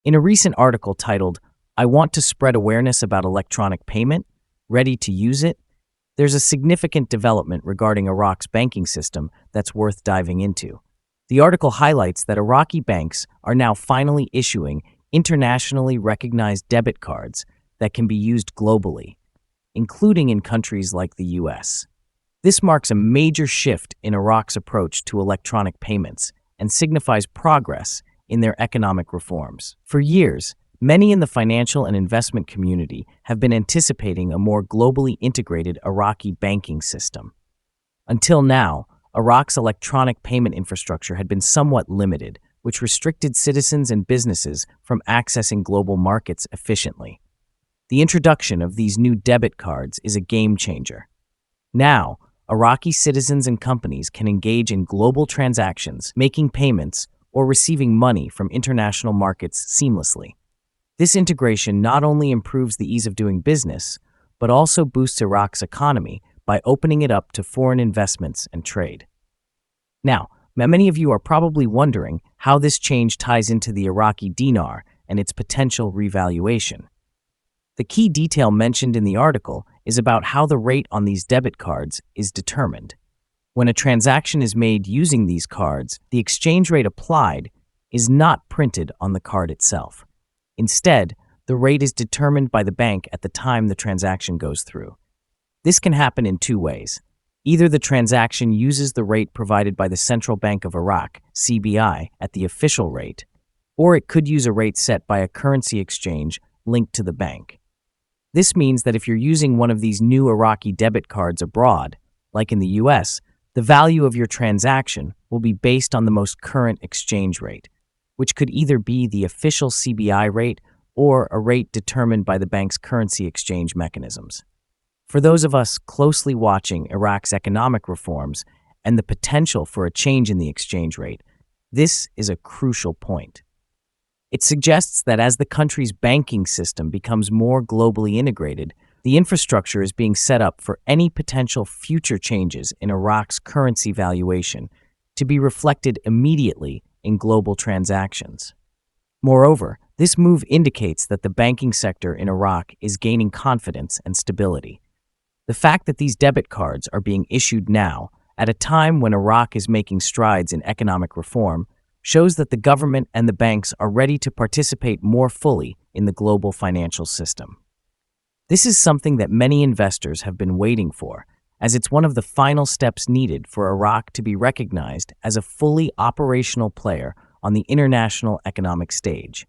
In a recent article titled, "I Want to Spread Awareness About Electronic Payment, Ready to Use It?" there's a significant development regarding Iraq's banking system that's worth diving into. The article highlights that Iraqi banks are now finally issuing internationally recognized debit cards that can be used globally, including in countries like the US. This marks a major shift in Iraq's approach to electronic payments and signifies progress in their economic reforms. For years, many in the financial and investment community have been anticipating a more globally integrated Iraqi banking system. Until now, Iraq's electronic payment infrastructure had been somewhat limited, which restricted citizens and businesses from accessing global markets efficiently. The introduction of these new debit cards is a game changer. Now, Iraqi citizens and companies can engage in global transactions, making payments, or receiving money from international markets seamlessly. This integration not only improves the ease of doing business, but also boosts Iraq's economy by opening it up to foreign investments and trade. Now, many of you are probably wondering how this change ties into the Iraqi dinar and its potential revaluation. The key detail mentioned in the article is about how the rate on these debit cards is determined. When a transaction is made using these cards, the exchange rate applied is not printed on the card itself. Instead, the rate is determined by the bank at the time the transaction goes through. This can happen in two ways. Either the transaction uses the rate provided by the Central Bank of Iraq, CBI, at the official rate, or it could use a rate set by a currency exchange linked to the bank. This means that if you're using one of these new Iraqi debit cards abroad, like in the US, the value of your transaction will be based on the most current exchange rate, which could either be the official CBI rate or a rate determined by the bank's currency exchange mechanisms. For those of us closely watching Iraq's economic reforms and the potential for a change in the exchange rate, this is a crucial point. It suggests that as the country's banking system becomes more globally integrated, the infrastructure is being set up for any potential future changes in Iraq's currency valuation to be reflected immediately in global transactions. Moreover, this move indicates that the banking sector in Iraq is gaining confidence and stability. The fact that these debit cards are being issued now, at a time when Iraq is making strides in economic reform, shows that the government and the banks are ready to participate more fully in the global financial system. This is something that many investors have been waiting for, as it's one of the final steps needed for Iraq to be recognized as a fully operational player on the international economic stage.